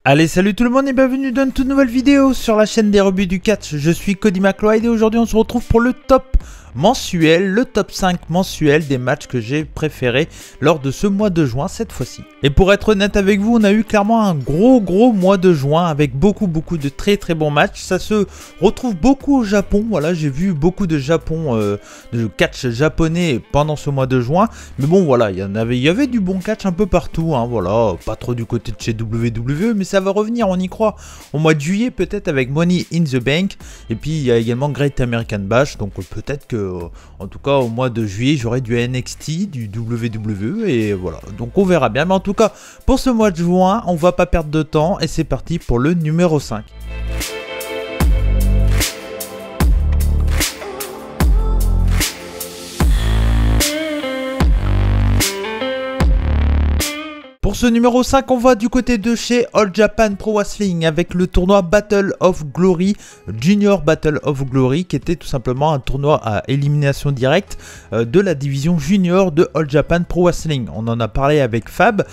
Allez, salut tout le monde et bienvenue dans une toute nouvelle vidéo sur la chaîne des rebuts du catch. Je suis Cody McLeod et aujourd'hui on se retrouve pour le top mensuel, le top 5 mensuel des matchs que j'ai préférés lors de ce mois de juin cette fois-ci. Et pour être honnête avec vous, on a eu clairement un gros mois de juin avec beaucoup de très bons matchs. Ça se retrouve beaucoup au Japon, voilà, j'ai vu beaucoup de de catch japonais pendant ce mois de juin. Mais bon voilà, il y avait du bon catch un peu partout, hein, voilà, pas trop du côté de chez WWE, mais ça va revenir, on y croit. Au mois de juillet peut-être avec Money in the Bank, et puis il y a également Great American Bash, donc peut-être que en tout cas au mois de juillet j'aurai du NXT, du WWE et voilà, donc on verra bien. Mais en tout cas pour ce mois de juin on va pas perdre de temps et c'est parti pour le numéro 5. Pour ce numéro 5, on va du côté de chez All Japan Pro Wrestling avec le tournoi Battle of Glory, Junior Battle of Glory, qui était tout simplement un tournoi à élimination directe de la division junior de All Japan Pro Wrestling. On en a parlé avec Fab,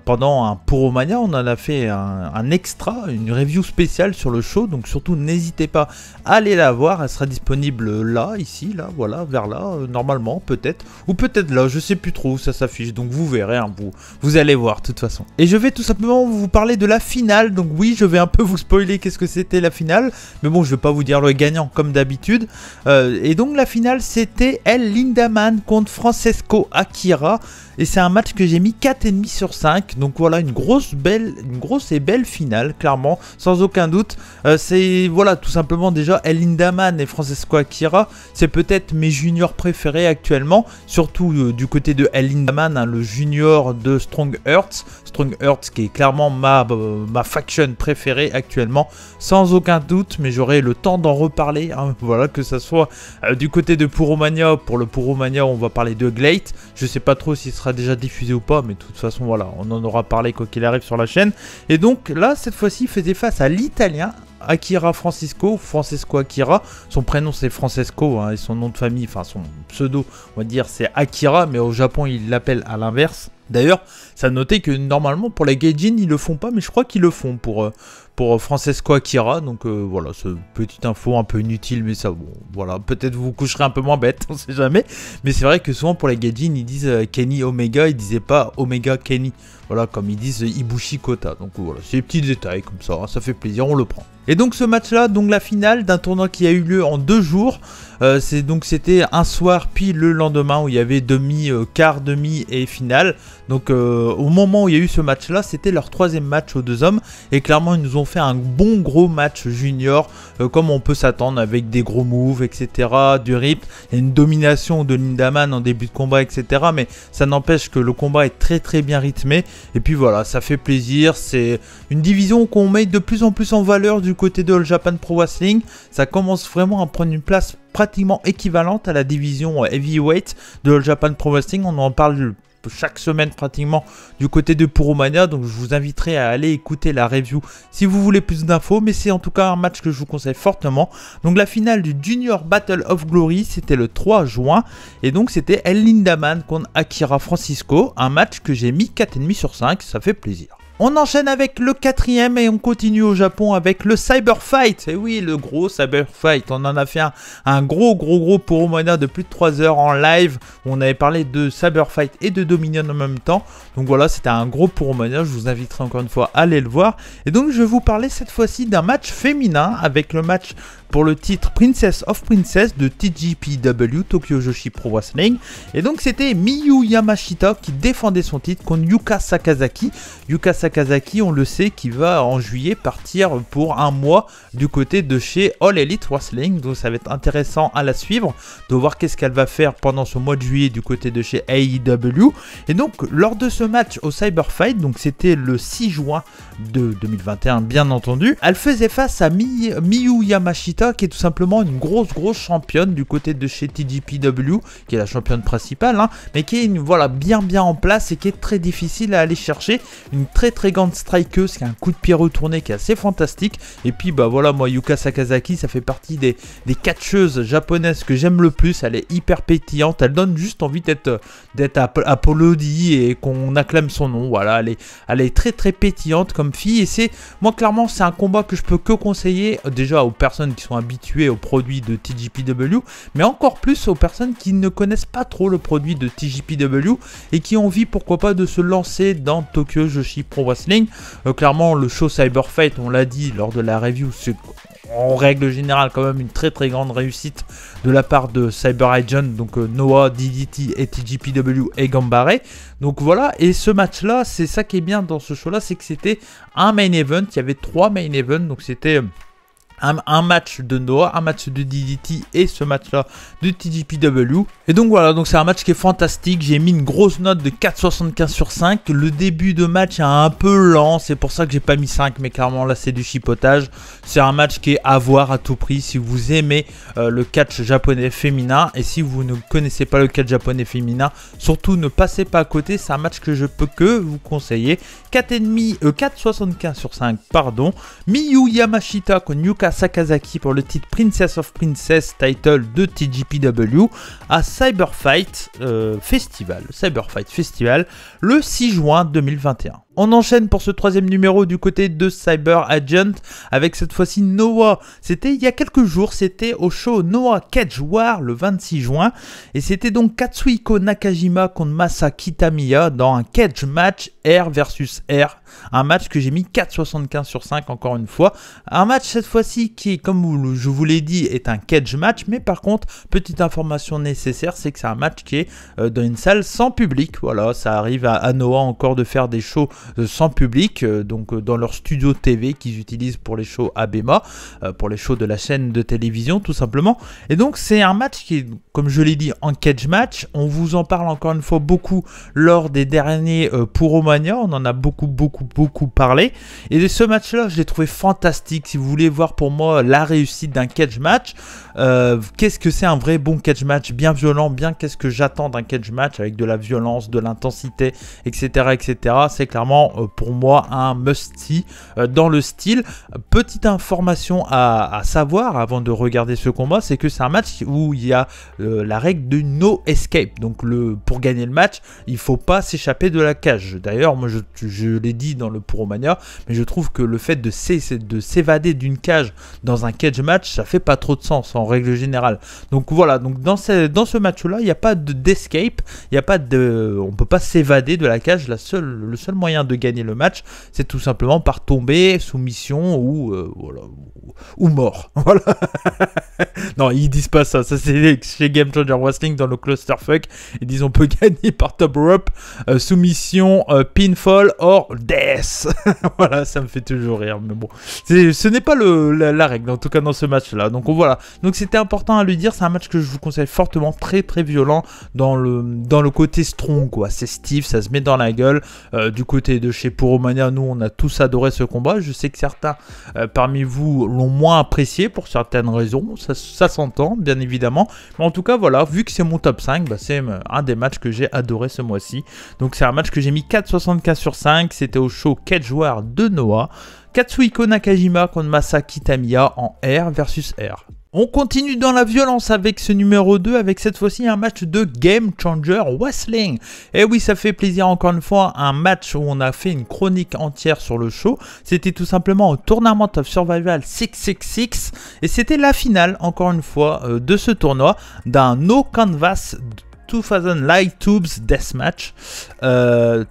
pendant un Puromania, on en a fait un extra, une review spéciale sur le show, donc surtout n'hésitez pas à aller la voir, elle sera disponible là, ici, là, voilà, vers là, normalement, peut-être, ou peut-être là, je sais plus trop où ça s'affiche, donc vous verrez, hein, vous allez voir de toute façon. Et je vais tout simplement vous parler de la finale. Donc oui, je vais un peu vous spoiler qu'est-ce que c'était la finale. Mais bon, je vais pas vous dire le gagnant comme d'habitude. Et donc la finale, c'était El Lindaman contre Francesco Akira. Et c'est un match que j'ai mis 4,5 sur 5. Donc voilà, une grosse et belle finale, clairement, sans aucun doute. C'est voilà, tout simplement déjà El Lindaman et Francesco Akira. C'est peut-être mes juniors préférés actuellement. Surtout du côté de El Lindaman, hein, le junior de Strong Hearts qui est clairement ma faction préférée actuellement, sans aucun doute, mais j'aurai le temps d'en reparler, hein, voilà, que ça soit du côté de Puromania. Pour le Puromania, on va parler de Glate, je sais pas trop s'il sera déjà diffusé ou pas, mais de toute façon, voilà, on en aura parlé quoi qu'il arrive sur la chaîne. Et donc là, cette fois-ci, il faisait face à l'italien Akira Francesco Akira, son prénom c'est Francesco, hein, et son nom de famille, enfin son pseudo, on va dire, c'est Akira, mais au Japon, il l'appelle à l'inverse. D'ailleurs, ça notait que normalement pour les Gaijin ils le font pas, mais je crois qu'ils le font pour Francesco Akira. Donc voilà, c'est une petite info un peu inutile, mais ça, bon, voilà, peut-être vous coucherez un peu moins bête, on sait jamais. Mais c'est vrai que souvent pour les Gaijin ils disent Kenny Omega, ils disaient pas Omega Kenny. Voilà, comme ils disent Ibushi Kota. Donc voilà, c'est des petits détails comme ça, hein, ça fait plaisir, on le prend. Et donc ce match-là, donc la finale d'un tournoi qui a eu lieu en 2 jours. C'était un soir puis le lendemain où il y avait demi, quart, demi et finale. Donc au moment où il y a eu ce match-là, c'était leur 3e match aux 2 hommes. Et clairement, ils nous ont fait un bon gros match junior, comme on peut s'attendre, avec des gros moves, etc. Du rip, il y a une domination de Lindaman en début de combat, etc. Mais ça n'empêche que le combat est très bien rythmé. Et puis voilà, ça fait plaisir. C'est une division qu'on met de plus en plus en valeur du côté de All Japan Pro Wrestling. Ça commence vraiment à prendre une place pratiquement équivalente à la division heavyweight de All Japan Pro Wrestling. On en parle chaque semaine pratiquement du côté de Puromania, donc je vous inviterai à aller écouter la review si vous voulez plus d'infos, mais c'est en tout cas un match que je vous conseille fortement. Donc la finale du Junior Battle of Glory, c'était le 3 juin, et donc c'était El Lindaman contre Akira Francesco, un match que j'ai mis 4,5 sur 5, ça fait plaisir. On enchaîne avec le 4e et on continue au Japon avec le Cyber Fight. Et oui, le gros Cyber Fight. On en a fait un gros Puromania de plus de 3 heures en live. On avait parlé de Cyber Fight et de Dominion en même temps. Donc voilà, c'était un gros Puromania. Je vous inviterai encore une fois à aller le voir. Et donc je vais vous parler cette fois-ci d'un match féminin avec le match pour le titre Princess of Princess de TJPW, Tokyo Joshi Pro Wrestling. Et donc c'était Miyu Yamashita qui défendait son titre contre Yuka Sakazaki. Yuka Sakazaki, on le sait, qui va en juillet partir pour un mois du côté de chez All Elite Wrestling. Donc ça va être intéressant à la suivre, de voir qu'est-ce qu'elle va faire pendant ce mois de juillet du côté de chez AEW. Et donc lors de ce match au Cyber Fight, donc c'était le 6 juin de 2021 bien entendu, elle faisait face à Miyu Yamashita Yamashita qui est tout simplement une grosse championne du côté de chez TJPW, qui est la championne principale, hein, mais qui est voilà, bien en place et qui est très difficile à aller chercher. Une très grande strikeuse qui a un coup de pied retourné qui est assez fantastique. Et puis bah voilà, moi Yuka Sakazaki, ça fait partie des catcheuses japonaises que j'aime le plus. Elle est hyper pétillante, elle donne juste envie d'être applaudie et qu'on acclame son nom. Voilà, elle est très pétillante comme fille, et c'est moi clairement c'est un combat que je peux que conseiller déjà aux personnes qui sont habituées aux produits de TJPW, mais encore plus aux personnes qui ne connaissent pas trop le produit de TJPW et qui ont envie pourquoi pas de se lancer dans Tokyo Joshi Pro Wrestling. Clairement le show Cyber Fight, on l'a dit lors de la review, c'est en règle générale quand même une très grande réussite de la part de Cyber Agent, donc Noah, DDT et TJPW et Gambare. Donc voilà, et ce match là, c'est ça qui est bien dans ce show là, c'est que c'était un main event, il y avait 3 main events, donc c'était un match de Noah, un match de DDT et ce match-là de TJPW. Et donc voilà, donc c'est un match qui est fantastique. J'ai mis une grosse note de 4,75 sur 5. Le début de match est un peu lent, c'est pour ça que j'ai pas mis 5, mais clairement là c'est du chipotage. C'est un match qui est à voir à tout prix si vous aimez le catch japonais féminin. Et si vous ne connaissez pas le catch japonais féminin, surtout ne passez pas à côté. C'est un match que je peux que vous conseiller. 4,75 sur 5, pardon. Miyu Yamashita contre Yuka Sakazaki pour le titre Princess of Princess title de TJPW à Cyber Fight Festival, le 6 juin 2021. On enchaîne pour ce 3e numéro du côté de Cyber Agent avec cette fois-ci Noah. C'était il y a quelques jours, c'était au show Noah Cage War le 26 juin. Et c'était donc Katsuhiko Nakajima contre Masa Kitamiya dans un cage match R versus R. Un match que j'ai mis 4,75 sur 5 encore une fois. Un match cette fois-ci qui, comme je vous l'ai dit, est un cage match. Mais par contre, petite information nécessaire, c'est que c'est un match qui est dans une salle sans public. Voilà, ça arrive à Noah encore de faire des shows sans public, donc dans leur studio TV qu'ils utilisent pour les shows Abema, pour les shows de la chaîne de télévision tout simplement. Et donc c'est un match qui est, comme je l'ai dit, en cage match. On vous en parle encore une fois beaucoup lors des derniers Puromania, on en a beaucoup parlé. Et ce match là je l'ai trouvé fantastique. Si vous voulez voir pour moi la réussite d'un cage match, qu'est-ce que c'est un vrai bon cage match, bien violent, bien qu'est-ce que j'attends d'un cage match avec de la violence, de l'intensité, etc. C'est clairement pour moi un must-see dans le style. Petite information à savoir avant de regarder ce combat, c'est que c'est un match où il y a la règle de no escape. Donc pour gagner le match, il ne faut pas s'échapper de la cage. D'ailleurs, moi je l'ai dit dans le Puromania, mais je trouve que le fait de s'évader d'une cage dans un cage match, ça fait pas trop de sens en règle générale. Donc voilà, donc dans ce match-là, il n'y a pas d'escape, il y a pas on peut pas s'évader de la cage. Le seul moyen de gagner le match, c'est tout simplement par tomber, soumission ou mort. Voilà. Non, ils disent pas ça. Ça c'est chez Game Changer Wrestling dans le clusterfuck. Ils disent on peut gagner par top rope, soumission, pinfall or death. Voilà, ça me fait toujours rire. Mais bon, ce n'est pas la règle en tout cas dans ce match-là. Donc voilà. Donc c'était important à lui dire. C'est un match que je vous conseille fortement, très violent dans le côté strong quoi. C'est stiff, ça se met dans la gueule. Du côté de chez Puromania, nous on a tous adoré ce combat. Je sais que certains parmi vous l'ont moins apprécié pour certaines raisons, ça s'entend bien évidemment, mais en tout cas voilà, vu que c'est mon top 5, bah, c'est un des matchs que j'ai adoré ce mois-ci. Donc c'est un match que j'ai mis 4,75 sur 5, c'était au show Cage War de Noah. Katsuhiko Nakajima contre Masa Kitamiya en R versus R. On continue dans la violence avec ce numéro 2, avec cette fois-ci un match de Game Changer Wrestling. Et oui, ça fait plaisir encore une fois, un match où on a fait une chronique entière sur le show. C'était tout simplement au Tournament of Survival 666 et c'était la finale, encore une fois, de ce tournoi d'un No Canvas 2000 Light Tubes Deathmatch. 2000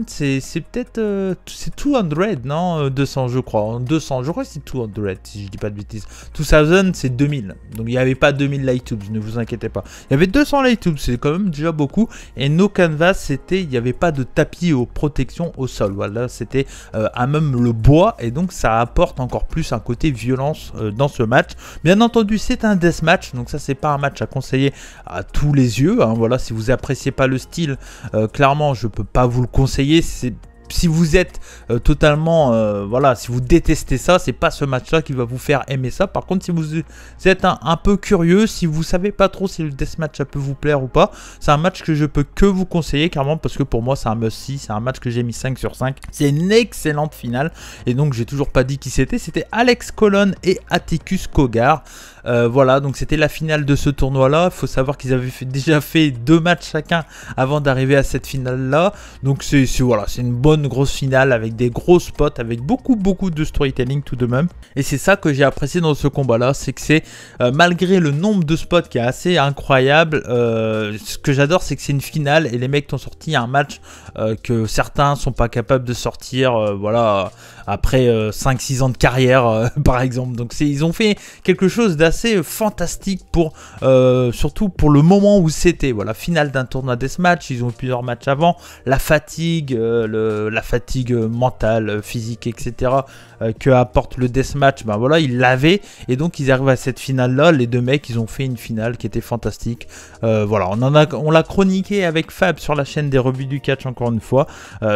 c'est peut-être c'est 200 non 200 je crois. 200 je crois que c'est 200 si je dis pas de bêtises. 2000 c'est 2000. Donc il n'y avait pas 2000 Light Tubes, ne vous inquiétez pas. Il y avait 200 Light Tubes, c'est quand même déjà beaucoup. Et No Canvas, c'était, il n'y avait pas de tapis aux protections au sol. Voilà, c'était à même le bois et donc ça apporte encore plus un côté violence dans ce match. Bien entendu, c'est un deathmatch, donc ça c'est pas un match à conseiller à tous les yeux, hein. Voilà, si vous appréciez pas le style, clairement je peux pas vous le conseiller. si vous êtes totalement, voilà, si vous détestez ça, c'est pas ce match-là qui va vous faire aimer ça. Par contre, si vous êtes un peu curieux, si vous savez pas trop si le deathmatch ça peut vous plaire ou pas, c'est un match que je peux que vous conseiller carrément, parce que pour moi c'est un must-see, c'est un match que j'ai mis 5 sur 5. C'est une excellente finale, et donc j'ai toujours pas dit qui c'était. C'était Alex Colon et Atticus Cogar. Voilà, donc c'était la finale de ce tournoi-là. Il faut savoir qu'ils avaient déjà fait 2 matchs chacun avant d'arriver à cette finale-là. Donc voilà, c'est une bonne grosse finale avec des gros spots, avec beaucoup de storytelling tout de même. Et c'est ça que j'ai apprécié dans ce combat-là, c'est que c'est malgré le nombre de spots qui est assez incroyable, ce que j'adore, c'est que c'est une finale et les mecs qui ont sorti un match que certains sont pas capables de sortir, voilà, après 5-6 ans de carrière par exemple. Donc ils ont fait quelque chose d'assez fantastique pour surtout pour le moment où c'était, voilà, finale d'un tournoi deathmatch. Ils ont eu plusieurs matchs avant, la fatigue, la fatigue mentale, physique, etc. Que apporte le deathmatch, ben voilà, ils l'avaient, et donc ils arrivent à cette finale là. Les deux mecs, ils ont fait une finale qui était fantastique. Voilà, on l'a chroniqué avec Fab sur la chaîne des revues du catch encore une fois.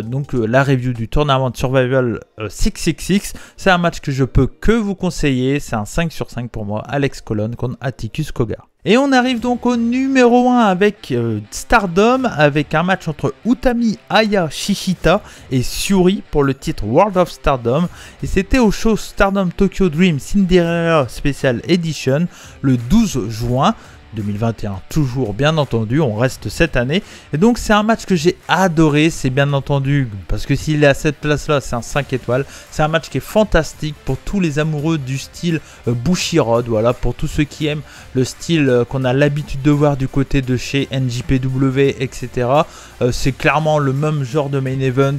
Donc la review du tournament de Survival 666, c'est un match que je peux que vous conseiller. C'est un 5 sur 5 pour moi. Alex Colon contre Atticus Cogar. Et on arrive donc au numéro 1 avec Stardom, avec un match entre Utami Aya Shishita et Syuri pour le titre World of Stardom. Et c'était au show Stardom Tokyo Dream Cinderella Special Edition le 12 juin. 2021, toujours bien entendu, on reste cette année, et donc c'est un match que j'ai adoré. C'est bien entendu parce que s'il est à cette place là, c'est un 5 étoiles. C'est un match qui est fantastique pour tous les amoureux du style Bushiroad, voilà, pour tous ceux qui aiment le style qu'on a l'habitude de voir du côté de chez NJPW, etc. C'est clairement le même genre de main event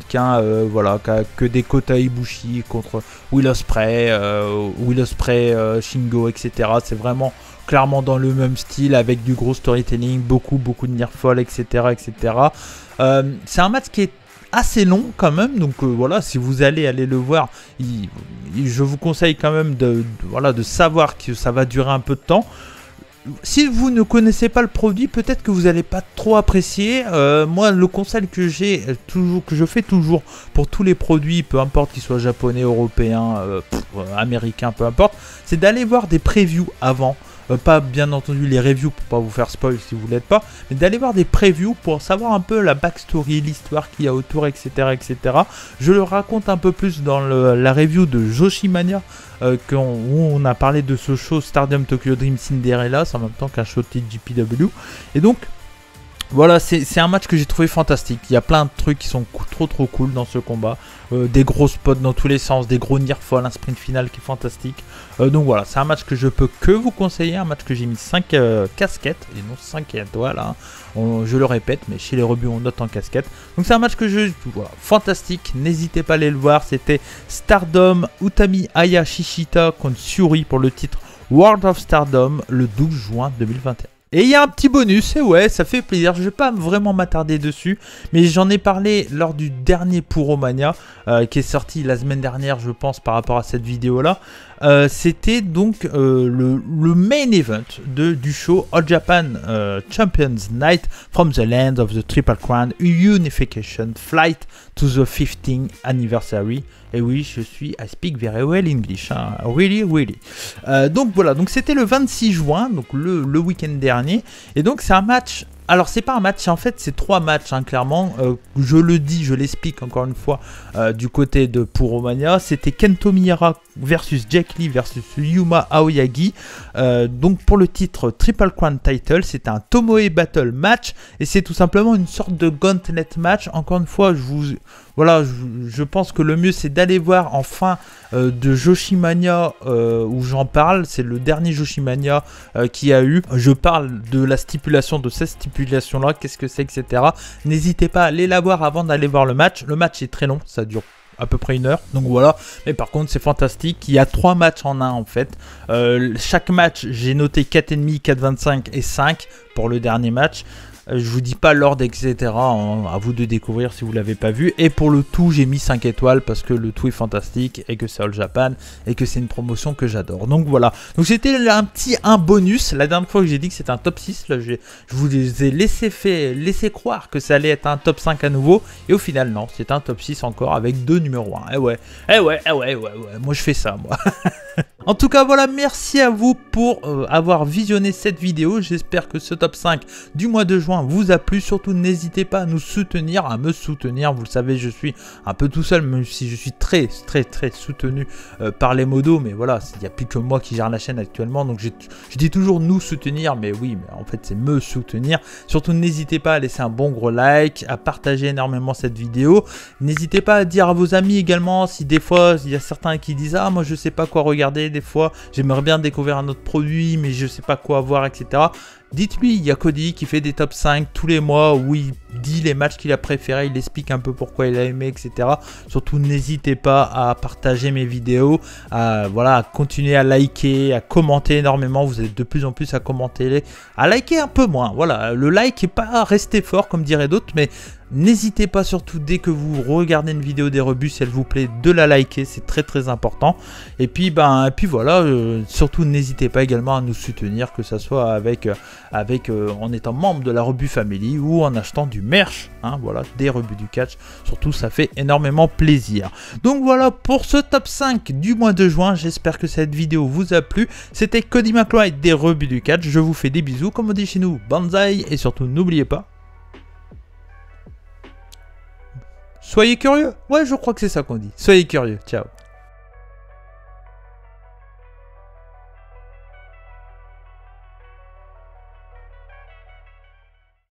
voilà, que des Kota Ibushi contre Will Ospreay, Shingo, etc. C'est vraiment clairement dans le même style, avec du gros storytelling, beaucoup de nearfall, etc. etc. C'est un match qui est assez long quand même, donc voilà, si vous allez le voir, je vous conseille quand même de savoir que ça va durer un peu de temps. Si vous ne connaissez pas le produit, peut-être que vous n'allez pas trop apprécier. Moi, le conseil que je fais toujours pour tous les produits, peu importe qu'ils soient japonais, européens, américains, peu importe, c'est d'aller voir des previews avant. Pas bien entendu les reviews pour pas vous faire spoil si vous l'êtes pas, mais d'aller voir des previews pour savoir un peu la backstory, l'histoire qu'il y a autour, etc., etc. Je le raconte un peu plus dans la review de Joshimania, où on a parlé de ce show Stardom Tokyo Dream Cinderella, c'est en même temps qu'un show TJPW, et donc voilà, c'est un match que j'ai trouvé fantastique. Il y a plein de trucs qui sont trop cool dans ce combat. Des gros spots dans tous les sens, des gros nearfall, un sprint final qui est fantastique. Donc voilà, c'est un match que je peux que vous conseiller. Un match que j'ai mis 5 casquettes et non 5 étoiles. Hein. Je le répète, mais chez les rebuts on note en casquette. Donc c'est un match que voilà, fantastique. N'hésitez pas à aller le voir. C'était Stardom Utami Aya Shishita contre Syuri pour le titre World of Stardom le 12 juin 2021. Et il y a un petit bonus, et ouais, ça fait plaisir, je ne vais pas vraiment m'attarder dessus, mais j'en ai parlé lors du dernier Puromania, qui est sorti la semaine dernière, je pense, par rapport à cette vidéo-là. C'était donc le main event du show All Japan Champions Night from the Land of the Triple Crown Unification Flight to the 15th Anniversary. Et oui, I speak very well English, hein, really. Donc voilà, donc c'était le 26 juin, donc le week-end dernier, et donc c'est un match. Alors c'est pas un match, en fait c'est 3 matchs, hein, clairement, je l'explique encore une fois du côté de Puromania. C'était Kento Miyara versus Jack Lee versus Yuma Aoyagi, donc pour le titre Triple Crown Title. C'était un Tomoe Battle match, et c'est tout simplement une sorte de gauntlet match. Encore une fois, je pense que le mieux c'est d'aller voir en fin de Joshimania où j'en parle. C'est le dernier Joshimania qui a eu. Je parle de la stipulation, de cette stipulation là, qu'est-ce que c'est, etc. N'hésitez pas à aller la voir avant d'aller voir le match. Le match est très long, ça dure à peu près 1 heure, donc voilà, mais par contre c'est fantastique. Il y a 3 matchs en un en fait. Chaque match j'ai noté 4,5, 4,25 et 5 pour le dernier match. Je vous dis pas l'ordre, etc. Hein, à vous de découvrir si vous l'avez pas vu. Et pour le tout, j'ai mis 5 étoiles parce que le tout est fantastique et que c'est All Japan et que c'est une promotion que j'adore. Donc voilà. Donc c'était un bonus. La dernière fois que j'ai dit que c'était un top 6, là, je vous ai laissé croire que ça allait être un top 5 à nouveau. Et au final, non, c'est un top 6 encore avec 2 numéros 1. Eh ouais. Moi, je fais ça, moi. En tout cas, voilà, merci à vous pour avoir visionné cette vidéo. J'espère que ce top 5 du mois de juin vous a plu. Surtout, n'hésitez pas à nous soutenir, à me soutenir. Vous le savez, je suis un peu tout seul, même si je suis très soutenu par les modos. Mais voilà, il n'y a plus que moi qui gère la chaîne actuellement. Donc, je dis toujours nous soutenir. Mais oui, mais en fait, c'est me soutenir. Surtout, n'hésitez pas à laisser un bon gros like, à partager énormément cette vidéo. N'hésitez pas à dire à vos amis également si des fois, il y a certains qui disent « Ah, moi, je sais pas quoi regarder. Des fois, j'aimerais bien découvrir un autre produit, mais je sais pas quoi voir, etc. » Dites-lui, il y a Cody qui fait des top 5 tous les mois où il dit les matchs qu'il a préférés, il explique un peu pourquoi il a aimé, etc. Surtout, n'hésitez pas à partager mes vidéos, à continuer à liker, à commenter énormément. Vous êtes de plus en plus à commenter, à liker un peu moins. Voilà, le like n'est pas resté fort comme diraient d'autres, mais n'hésitez pas surtout dès que vous regardez une vidéo des rebuts, si elle vous plaît, de la liker, c'est très important. Et puis voilà, surtout n'hésitez pas également à nous soutenir, que ce soit en étant membre de la Rebut Family ou en achetant du merch, hein, voilà, des rebuts du catch. Surtout, ça fait énormément plaisir. Donc voilà pour ce top 5 du mois de juin. J'espère que cette vidéo vous a plu. C'était Cody McLeod des rebuts du catch. Je vous fais des bisous, comme on dit chez nous, banzai, et surtout n'oubliez pas, soyez curieux. Ouais, je crois que c'est ça qu'on dit. Soyez curieux. Ciao.